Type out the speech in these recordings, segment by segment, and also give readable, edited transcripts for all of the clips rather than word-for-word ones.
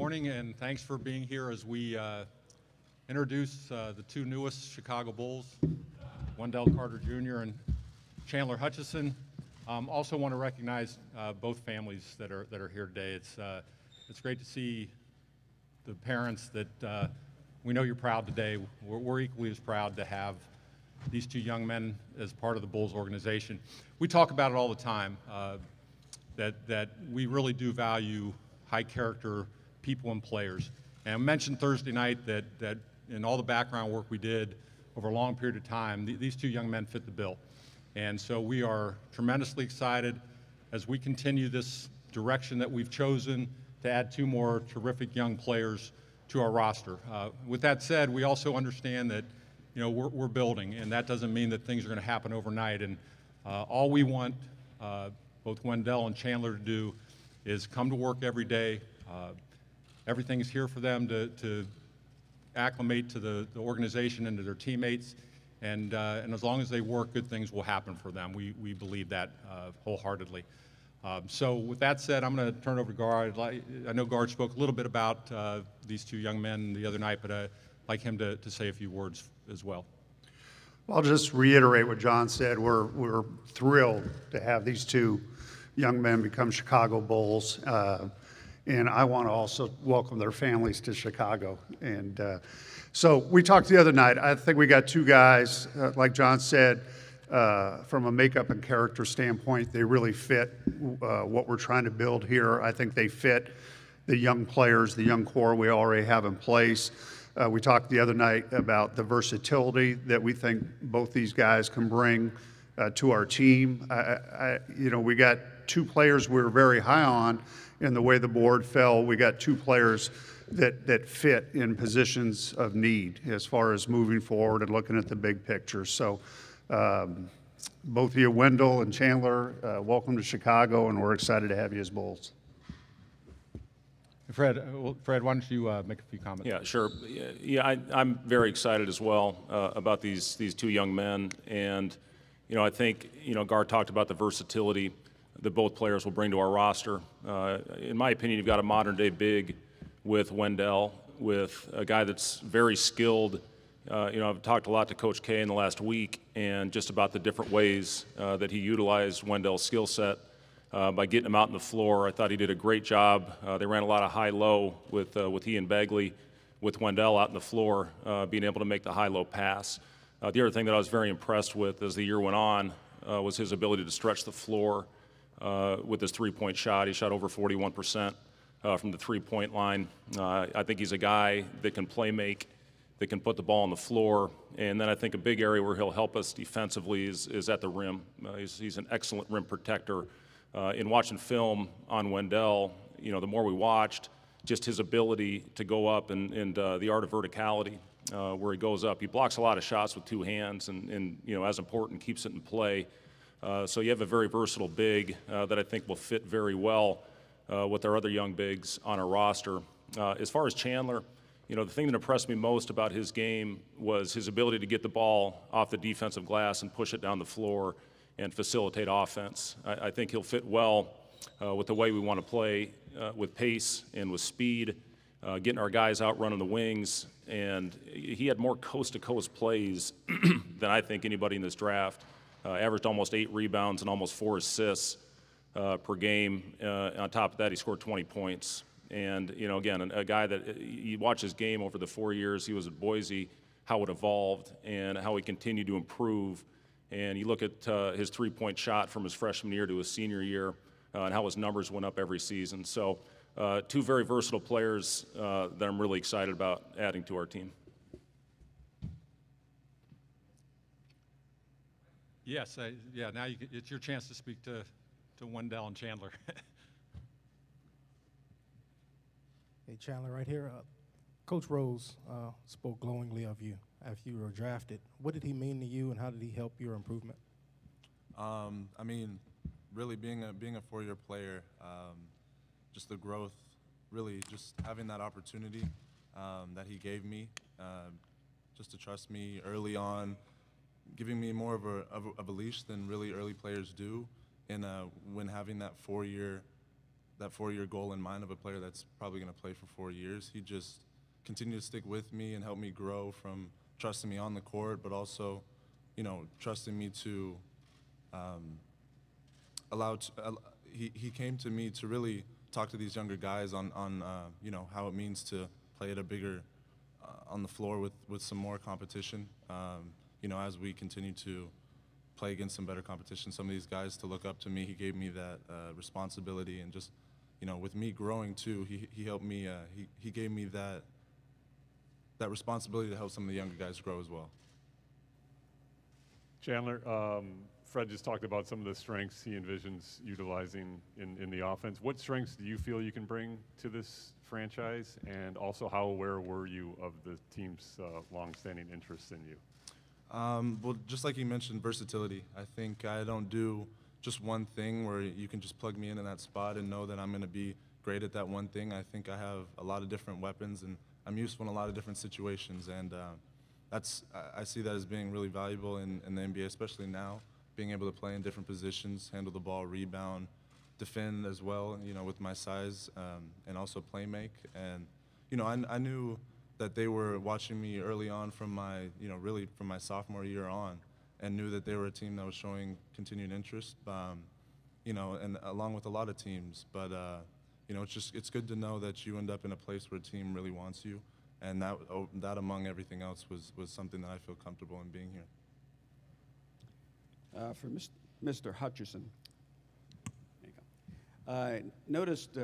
morning, and thanks for being here as we introduce the two newest Chicago Bulls, Wendell Carter Jr. and Chandler Hutchison. Also want to recognize both families that are here today. It's great to see the parents that we know you're proud today. We're equally as proud to have these two young men as part of the Bulls organization. We talk about it all the time, that we really do value high character people and players. And I mentioned Thursday night that in all the background work we did over a long period of time, these two young men fit the bill. And so we are tremendously excited as we continue this direction that we've chosen to add two more terrific young players to our roster. With that said, we also understand that we're building, and that doesn't mean that things are going to happen overnight. And all we want both Wendell and Chandler to do is come to work every day. Everything is here for them to acclimate to the organization and to their teammates. And as long as they work, good things will happen for them. We believe that wholeheartedly. So with that said, I'm going to turn it over to Guard. I know Guard spoke a little bit about these two young men the other night, but I'd like him to say a few words as well. Well, I'll just reiterate what John said. We're thrilled to have these two young men become Chicago Bulls. And I want to also welcome their families to Chicago. And so we talked the other night. I think we got two guys, like John said, from a makeup and character standpoint, they really fit what we're trying to build here. I think they fit the young players, the young core we already have in place. We talked the other night about the versatility that we think both these guys can bring to our team. We got two players we were very high on in the way the board fell. We got two players that fit in positions of need as far as moving forward and looking at the big picture. So both of you, Wendell and Chandler, welcome to Chicago, and we're excited to have you as Bulls. Fred, why don't you make a few comments? Yeah, sure. Yeah, I'm very excited as well about these two young men. And, I think, Gar talked about the versatility that both players will bring to our roster. In my opinion, you've got a modern-day big with Wendell, with a guy that's very skilled. I've talked a lot to Coach K in the last week and just about the different ways that he utilized Wendell's skill set by getting him out on the floor. I thought he did a great job. They ran a lot of high-low with he and Bagley, with Wendell out on the floor, being able to make the high-low pass. The other thing that I was very impressed with as the year went on was his ability to stretch the floor with his three-point shot. He shot over 41% from the three-point line. I think he's a guy that can play make, that can put the ball on the floor. And then I think a big area where he'll help us defensively is at the rim. He's an excellent rim protector. In watching film on Wendell, the more we watched, just his ability to go up and the art of verticality where he goes up. He blocks a lot of shots with two hands and as important, keeps it in play. So you have a very versatile big that I think will fit very well with our other young bigs on our roster. As far as Chandler, the thing that impressed me most about his game was his ability to get the ball off the defensive glass and push it down the floor and facilitate offense. I think he'll fit well with the way we want to play, with pace and with speed, getting our guys out running the wings. And he had more coast-to-coast plays than I think anybody in this draft. Averaged almost 8 rebounds and almost 4 assists per game. On top of that, he scored 20 points. And, again, a guy that you watch his game over the 4 years he was at Boise, how it evolved and how he continued to improve. And you look at his three-point shot from his freshman year to his senior year and how his numbers went up every season. So two very versatile players that I'm really excited about adding to our team. Yes, now it's your chance to speak to Wendell and Chandler. Hey, Chandler, right here. Coach Rose spoke glowingly of you after you were drafted. What did he mean to you, and how did he help your improvement? Really being a four-year player, just the growth, really just having that opportunity that he gave me, just to trust me early on, giving me more of a leash than really early players do, and when having that that 4-year goal in mind of a player that's probably going to play for 4 years. He just continued to stick with me and help me grow from trusting me on the court, but also, trusting me to he came to me to really talk to these younger guys on how it means to play at a bigger on the floor with some more competition. As we continue to play against some better competition, some of these guys to look up to me, he gave me that responsibility, and just with me growing too, he helped me. He gave me that responsibility to help some of the younger guys grow as well. Chandler, Fred just talked about some of the strengths he envisions utilizing in the offense. What strengths do you feel you can bring to this franchise? And also, how aware were you of the team's longstanding interest in you? Well, just like you mentioned, versatility. I think I don't do just one thing where you can just plug me in that spot and know that I'm going to be great at that one thing. I think I have a lot of different weapons, and I'm useful in a lot of different situations. And I see that as being really valuable in the NBA, especially now, being able to play in different positions, handle the ball, rebound, defend as well, with my size, and also play make. And, I knew that they were watching me early on from my, really from my sophomore year on, and knew that they were a team that was showing continued interest, and along with a lot of teams. But, it's good to know that you end up in a place where a team really wants you, and that among everything else was something that I feel comfortable in being here. For Mr. Hutchison, there you go. I noticed,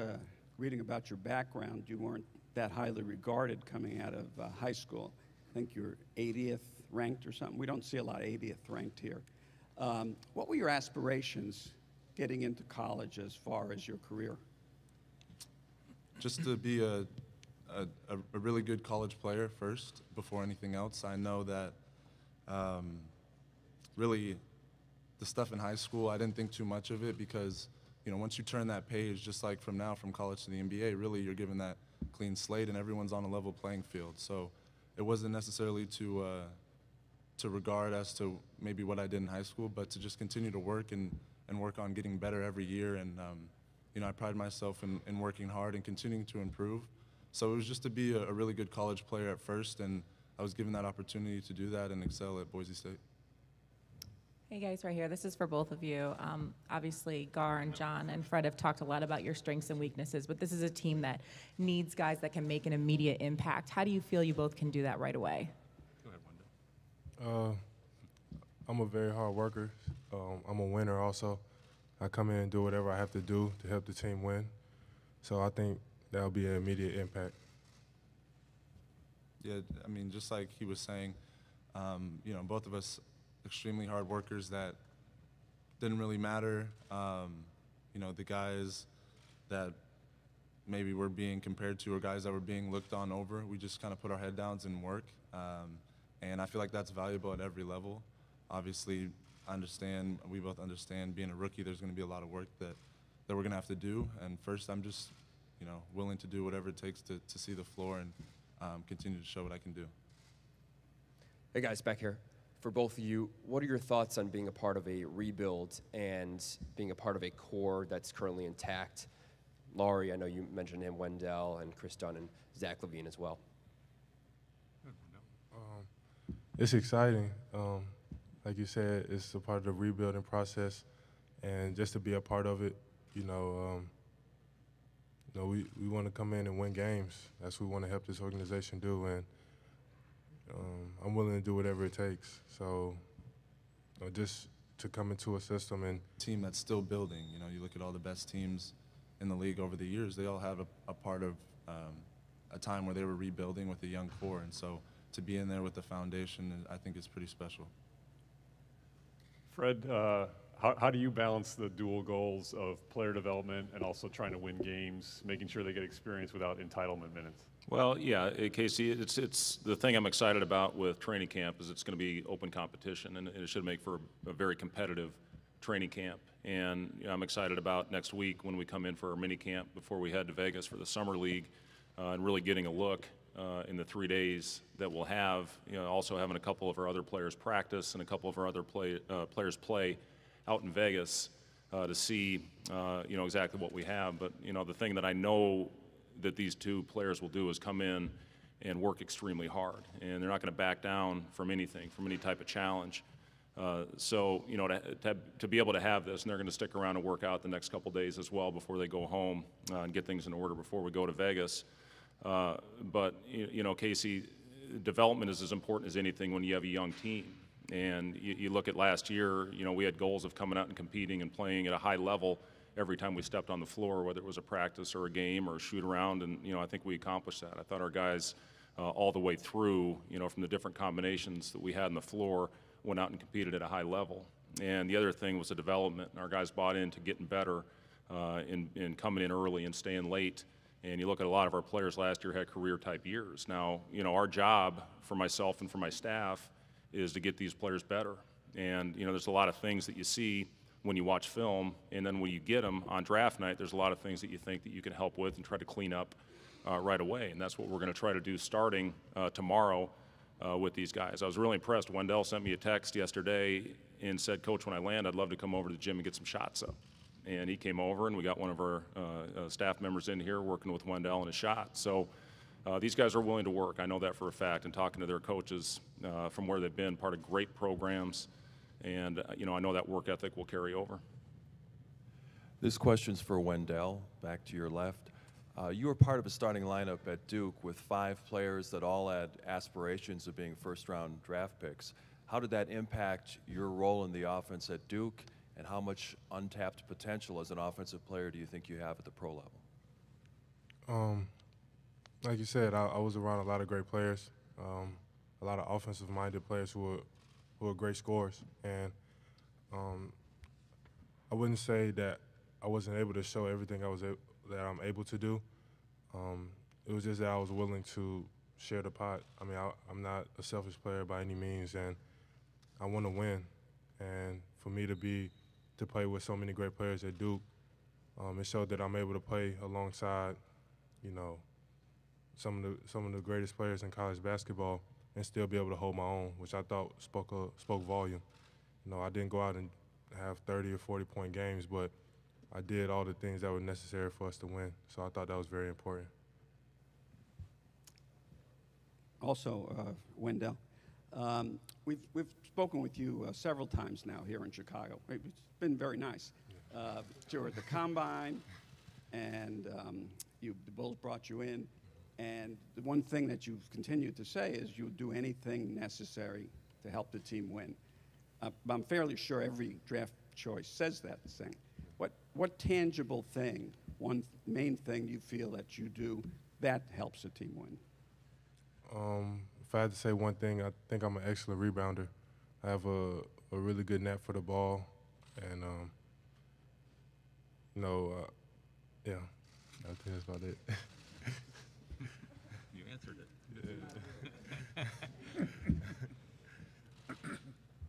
reading about your background, you weren't that highly regarded coming out of high school. I think you're 80th ranked or something. We don't see a lot of 80th ranked here. What were your aspirations getting into college as far as your career? Just to be a really good college player first, before anything else. I know that really the stuff in high school, I didn't think too much of it, because once you turn that page, just like from college to the NBA, really you're given that clean slate and everyone's on a level playing field. So it wasn't necessarily to regard as to maybe what I did in high school, but to just continue to work and work on getting better every year. And I pride myself in working hard and continuing to improve. So it was just to be a really good college player at first, and I was given that opportunity to do that and excel at Boise State. Hey guys, right here. This is for both of you. Obviously, Gar and John and Fred have talked a lot about your strengths and weaknesses, but this is a team that needs guys that can make an immediate impact. How do you feel you both can do that right away? Go ahead, Wendell. I'm a very hard worker. I'm a winner also. I come in and do whatever I have to do to help the team win. So I think that'll be an immediate impact. Yeah, I mean, just like he was saying, both of us extremely hard workers that didn't really matter. The guys that maybe we're being compared to or guys that were being looked on over, we just kind of put our head down and work. And I feel like that's valuable at every level. Obviously, we both understand being a rookie, there's going to be a lot of work that we're going to have to do. And first, I'm just, willing to do whatever it takes to see the floor and continue to show what I can do. Hey guys, back here. For both of you, what are your thoughts on being a part of a rebuild and being a part of a core that's currently intact? Laurie, I know you mentioned him, Wendell, and Chris Dunn, and Zach LaVine as well. It's exciting. Like you said, it's a part of the rebuilding process, and just to be a part of it, we want to come in and win games. That's what we want to help this organization do, and I'm willing to do whatever it takes. So just to come into a system and team that's still building. You look at all the best teams in the league over the years, they all have a part of a time where they were rebuilding with a young core. And so to be in there with the foundation, I think is pretty special. Fred, how do you balance the dual goals of player development and also trying to win games, making sure they get experience without entitlement minutes? Well, yeah, Casey, it's the thing I'm excited about with training camp is it's going to be open competition, and it should make for a very competitive training camp. And I'm excited about next week when we come in for our mini camp before we head to Vegas for the summer league, and really getting a look in the 3 days that we'll have. Also having a couple of our other players practice and a couple of our other players play out in Vegas. to see, exactly what we have. But, the thing that I know that these two players will do is come in and work extremely hard. And they're not going to back down from anything, from any type of challenge. So, to be able to have this, and they're going to stick around and work out the next couple days as well before they go home and get things in order before we go to Vegas. But, Casey, development is as important as anything when you have a young team. And you look at last year, we had goals of coming out and competing and playing at a high level every time we stepped on the floor, whether it was a practice or a game or a shoot around, and I think we accomplished that. I thought our guys all the way through, from the different combinations that we had on the floor, went out and competed at a high level. And the other thing was the development, and our guys bought into getting better in coming in early and staying late. And you look at a lot of our players last year had career-type years. Now, our job for myself and for my staff is to get these players better. And, there's a lot of things that you see when you watch film, and then when you get them on draft night, there's a lot of things that you think that you can help with and try to clean up right away. And that's what we're going to try to do starting tomorrow with these guys. I was really impressed. Wendell sent me a text yesterday and said, "Coach, when I land, I'd love to come over to the gym and get some shots up." And he came over, and we got one of our staff members in here working with Wendell and his shot. So these guys are willing to work. I know that for a fact. And talking to their coaches from where they've been, part of great programs. And, I know that work ethic will carry over. This question's for Wendell, back to your left. You were part of a starting lineup at Duke with 5 players that all had aspirations of being first-round draft picks. How did that impact your role in the offense at Duke, and how much untapped potential as an offensive player do you think you have at the pro level? Like you said, I was around a lot of great players, a lot of offensive-minded players who are great scorers. And I wouldn't say that I wasn't able to show everything that I'm able to do. It was just that I was willing to share the pot. I mean, I'm not a selfish player by any means, and I want to win. And for me to play with so many great players at Duke, it showed that I'm able to play alongside, some of the greatest players in college basketball and still be able to hold my own, which I thought spoke volume. I didn't go out and have 30 or 40-point games, but I did all the things that were necessary for us to win. So I thought that was very important. Also, Wendell, we've spoken with you several times now here in Chicago. It's been very nice. You were at the Combine, and the Bulls brought you in. And the one thing that you've continued to say is you'll do anything necessary to help the team win. I'm fairly sure every draft choice says that thing. What tangible thing, one main thing you feel that you do that helps the team win? If I had to say one thing, I think I'm an excellent rebounder. I have a really good net for the ball, and yeah, I think that's about it. You answered it.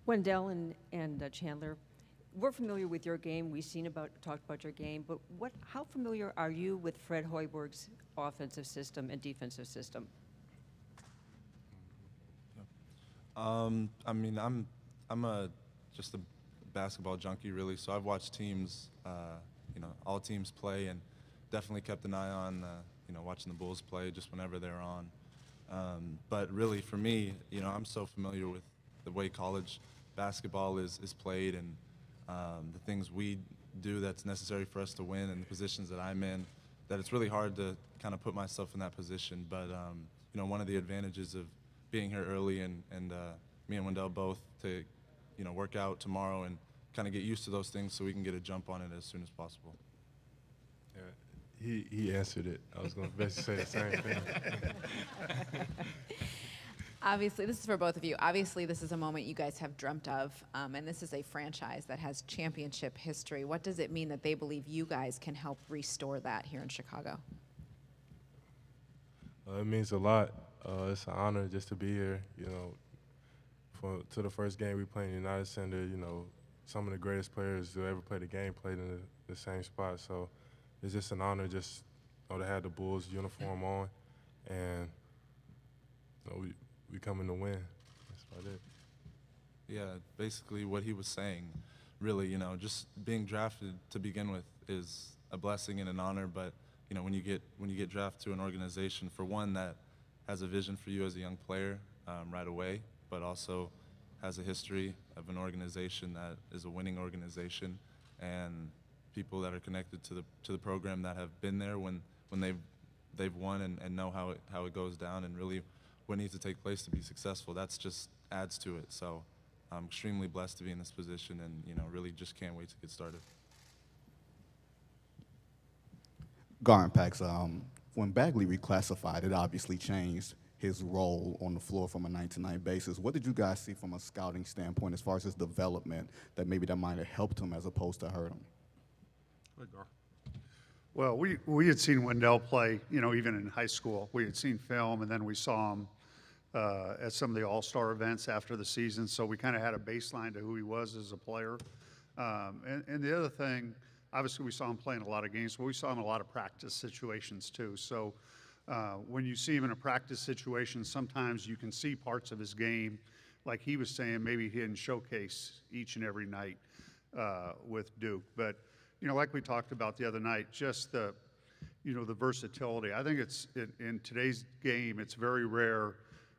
Wendell and Chandler, we're familiar with your game. We've talked about your game, but how familiar are you with Fred Hoiberg's offensive system and defensive system? I mean, I'm just a basketball junkie, really. So I've watched teams, all teams play, and definitely kept an eye on, watching the Bulls play just whenever they're on. But really, for me, I'm so familiar with the way college basketball is played and the things we do that's necessary for us to win and the positions that I'm in, that it's really hard to kind of put myself in that position. But, one of the advantages of being here early and me and Wendell both to, work out tomorrow and kind of get used to those things so we can get a jump on it as soon as possible. Yeah, he answered it. I was going to basically say the same thing. Obviously, this is for both of you. Obviously, this is a moment you guys have dreamt of, and this is a franchise that has championship history. What does it mean that they believe you guys can help restore that here in Chicago? It means a lot. It's an honor just to be here. To the first game we played in the United Center, some of the greatest players who ever played the game played in the same spot. So it's just an honor just to have the Bulls uniform on, and we coming to win. That's about it. Yeah, basically what he was saying. really, just being drafted to begin with is a blessing and an honor. But when you get drafted to an organization, for one, that has a vision for you as a young player right away, but also has a history of an organization that is a winning organization, and people that are connected to the program that have been there when they've won and know how it goes down and really what needs to take place to be successful. That's just adds to it. So I'm extremely blessed to be in this position, and really just can't wait to get started. Garden Pax, when Bagley reclassified, it obviously changed his role on the floor from a night-to-night basis. What did you guys see from a scouting standpoint as far as his development that maybe that might have helped him as opposed to hurt him? Go ahead, Gar. Well, we had seen Wendell play, even in high school. We had seen film, and then we saw him at some of the all-star events after the season, so we kind of had a baseline to who he was as a player. And the other thing, obviously we saw him playing a lot of games, but we saw him in a lot of practice situations too. So when you see him in a practice situation, sometimes you can see parts of his game, like he was saying, maybe he didn't showcase each and every night with Duke. But, like we talked about the other night, just the versatility. I think in today's game, it's very rare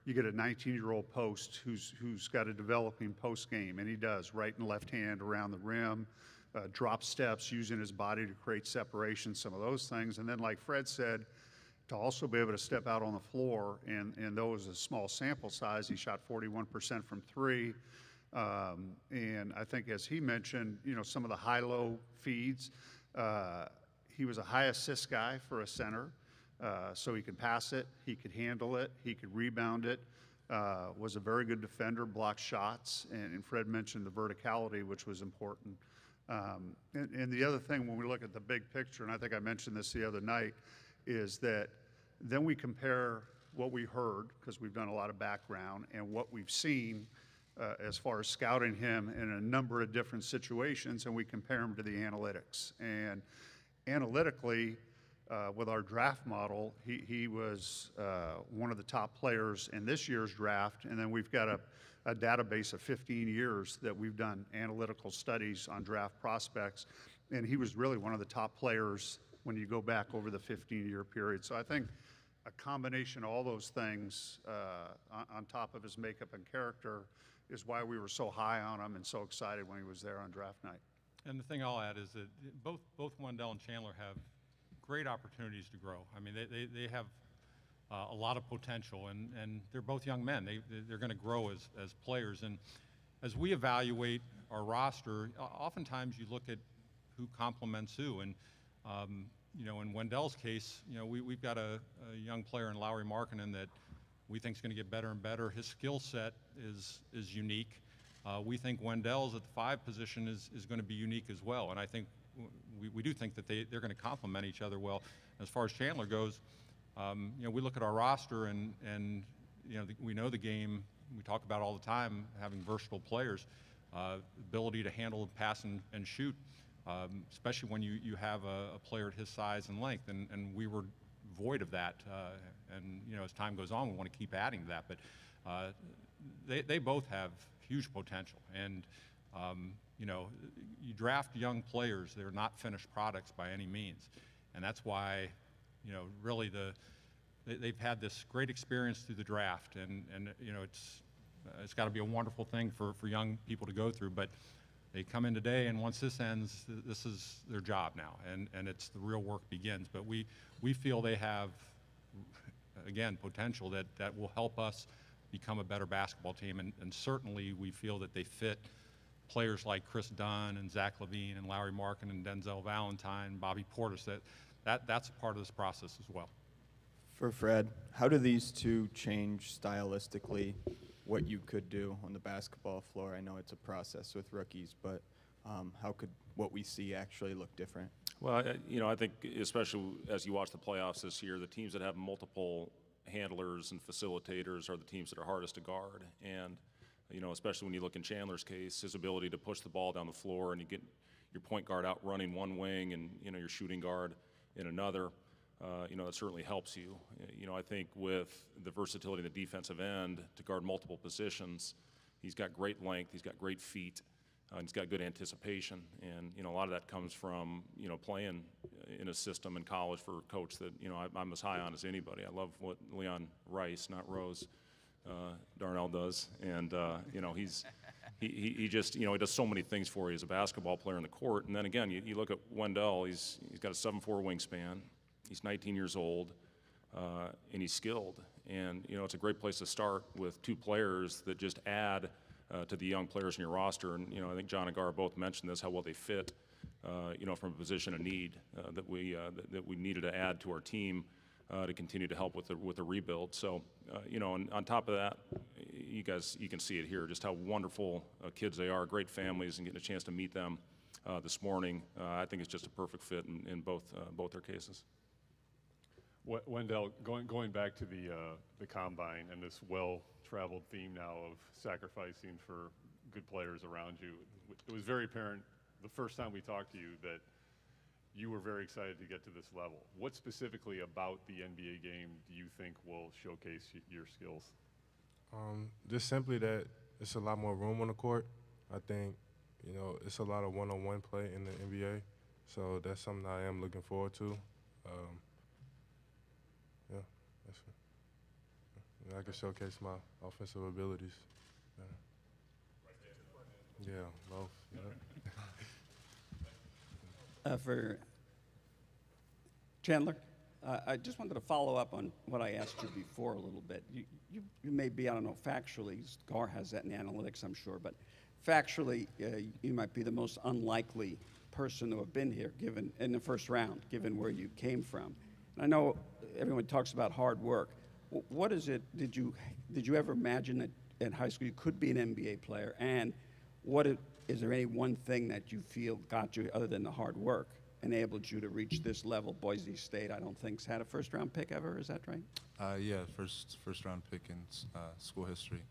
you get a 19-year-old post who's got a developing post game, and he does, right and left hand around the rim, drop steps, using his body to create separation, some of those things. And then, like Fred said, to also be able to step out on the floor, and though it was a small sample size, he shot 41% from three. And I think, as he mentioned, some of the high-low feeds, he was a high assist guy for a center. So he could pass it, he could handle it, he could rebound it, was a very good defender, blocked shots, and Fred mentioned the verticality, which was important. And the other thing, when we look at the big picture, and I think I mentioned this the other night, is that then we compare what we heard, because we've done a lot of background, and what we've seen as far as scouting him in a number of different situations, and we compare him to the analytics. And analytically, with our draft model, he was one of the top players in this year's draft, and then we've got a database of 15 years that we've done analytical studies on draft prospects, and he was really one of the top players when you go back over the 15-year period. So I think a combination of all those things on top of his makeup and character is why we were so high on him and so excited when he was there on draft night. And the thing I'll add is that both Wendell and Chandler have great opportunities to grow. I mean, they have a lot of potential, and they're both young men. They're going to grow as players. And as we evaluate our roster, oftentimes you look at who complements who. And in Wendell's case, we've got a young player in Lauri Markkanen that we think is going to get better and better. His skill set is unique. We think Wendell's at the 5 position is going to be unique as well. And I think we do think that they're going to complement each other well. As far as Chandler goes, we look at our roster and we know the game. We talk about all the time having versatile players, ability to handle, pass, and shoot, especially when you have a player at his size and length. And we were void of that. And as time goes on, we want to keep adding to that. But they both have huge potential. And you draft young players; they're not finished products by any means, and that's why, really they've had this great experience through the draft, and it's got to be a wonderful thing for young people to go through. But they come in today, and once this ends, this is their job now, and it's the real work begins. But we feel they have, again, potential that will help us become a better basketball team, and certainly we feel that they fit players like Chris Dunn and Zach LaVine and Lauri Markkanen and Denzel Valentine, Bobby Portis, that's a part of this process as well. For Fred, how do these two change stylistically what you could do on the basketball floor? I know it's a process with rookies, but how could what we see actually look different? Well, I think especially as you watch the playoffs this year, the teams that have multiple handlers and facilitators are the teams that are hardest to guard. And especially when you look in Chandler's case, his ability to push the ball down the floor and you get your point guard out running one wing and your shooting guard in another, that certainly helps you. I think with the versatility in the defensive end to guard multiple positions, he's got great length, he's got great feet, He's got good anticipation, and a lot of that comes from playing in a system in college for a coach that I'm as high on as anybody. I love what Leon Rice, not Rose, Darnell does, and he just he does so many things for you as a basketball player in the court. And then again, you look at Wendell. He's got a 7'4" wingspan. He's 19 years old, and he's skilled. And it's a great place to start with two players that just add to the young players in your roster. And I think John and Gar both mentioned this, how well they fit, from a position of need that we needed to add to our team to continue to help with the rebuild. So and on top of that, you can see it here, just how wonderful kids they are, great families, and getting a chance to meet them this morning. I think it's just a perfect fit in both their cases. Wendell, going back to the combine and this well-traveled theme now of sacrificing for good players around you, it was very apparent the first time we talked to you that you were very excited to get to this level. What specifically about the NBA game do you think will showcase your skills? Just simply that it's a lot more room on the court. I think, it's a lot of one-on-one play in the NBA, so that's something I am looking forward to. Yeah, that's it. I can showcase my offensive abilities. Yeah, both. Yeah. For Chandler, I just wanted to follow up on what I asked you before a little bit. You may be, I don't know, factually, Gar has that in analytics, I'm sure, but factually, you might be the most unlikely person to have been here given in the first round, given where you came from. And I know everyone talks about hard work. What is it, did you ever imagine that in high school you could be an NBA player? And is there any one thing that you feel got you, other than the hard work, enabled you to reach this level? Boise State, I don't think's had a first-round pick ever. Is that right? Yeah, first-round pick in school history.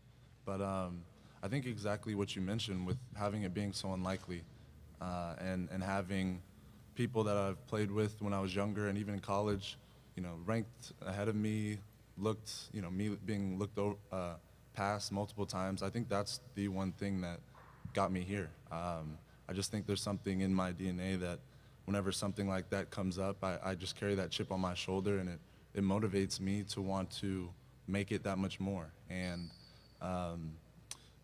But I think exactly what you mentioned with having it being so unlikely, and having people that I've played with when I was younger and even in college, ranked ahead of me, me being looked past multiple times. I think that's the one thing that got me here. I just think there's something in my DNA that whenever something like that comes up, I just carry that chip on my shoulder, and it motivates me to want to make it that much more. And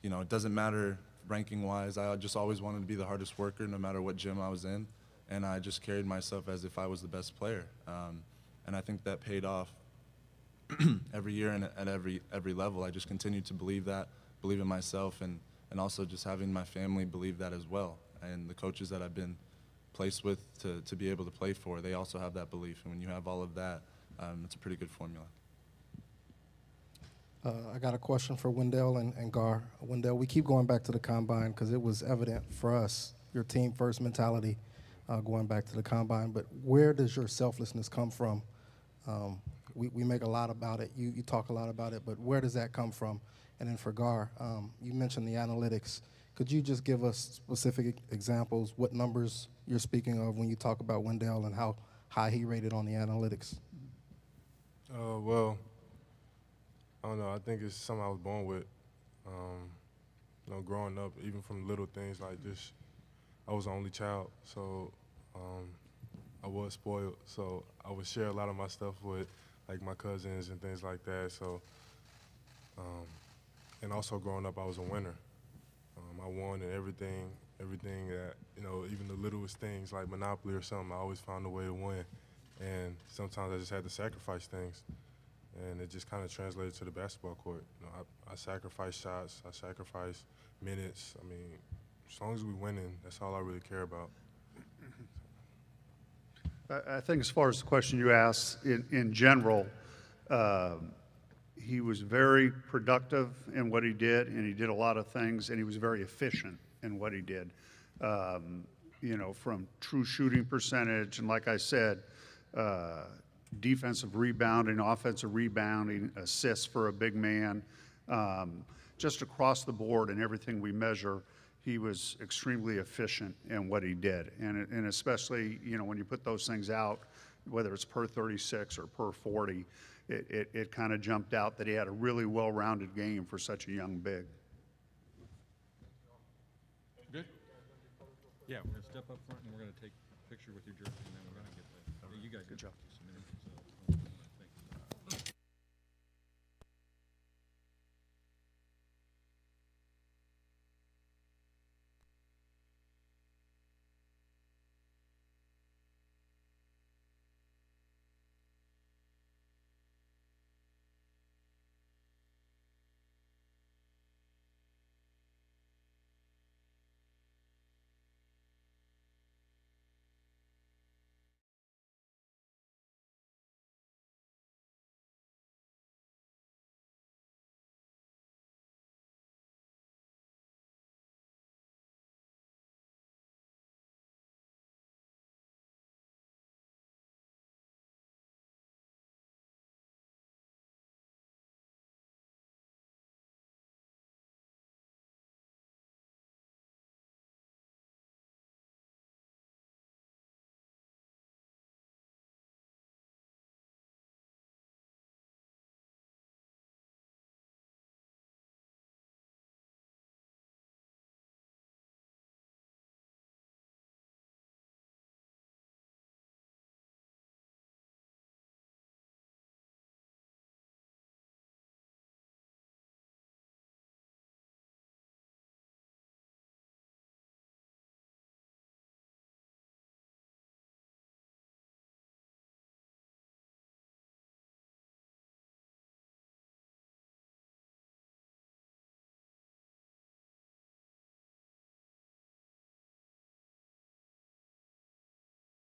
it doesn't matter ranking-wise. I just always wanted to be the hardest worker no matter what gym I was in, and I just carried myself as if I was the best player. And I think that paid off every year and at every level. I just continued to believe in myself, and also just having my family believe that as well. And the coaches that I've been placed with to be able to play for, they also have that belief. And when you have all of that, it's a pretty good formula. I got a question for Wendell and Gar. Wendell, we keep going back to the combine because it was evident for us, your team first mentality going back to the combine. But where does your selflessness come from? We make a lot about it. You talk a lot about it, but where does that come from? And then for Gar, you mentioned the analytics. Could you just give us specific examples, what numbers you're speaking of when you talk about Wendell and how high he rated on the analytics? Well, I don't know. I think it's something I was born with. Growing up, even from little things like this, I was the only child, so I was spoiled. So I would share a lot of my stuff with, like, my cousins and things like that. So, and also growing up, I was a winner. I won in everything that, even the littlest things like Monopoly or something, I always found a way to win. And sometimes I just had to sacrifice things. And it just kind of translated to the basketball court. I sacrifice shots, I sacrifice minutes. I mean, as long as we're winning, that's all I really care about. I think as far as the question you asked, in general, he was very productive in what he did, and he did a lot of things, and he was very efficient in what he did. From true shooting percentage, and like I said, defensive rebounding, offensive rebounding, assists for a big man, just across the board and everything we measure, he was extremely efficient in what he did. And especially, when you put those things out, whether it's per 36 or per 40, it kind of jumped out that he had a really well-rounded game for such a young big. Good. Yeah, we're gonna step up front and we're gonna take a picture with your jersey, and then we're gonna get the, you guys. Good job.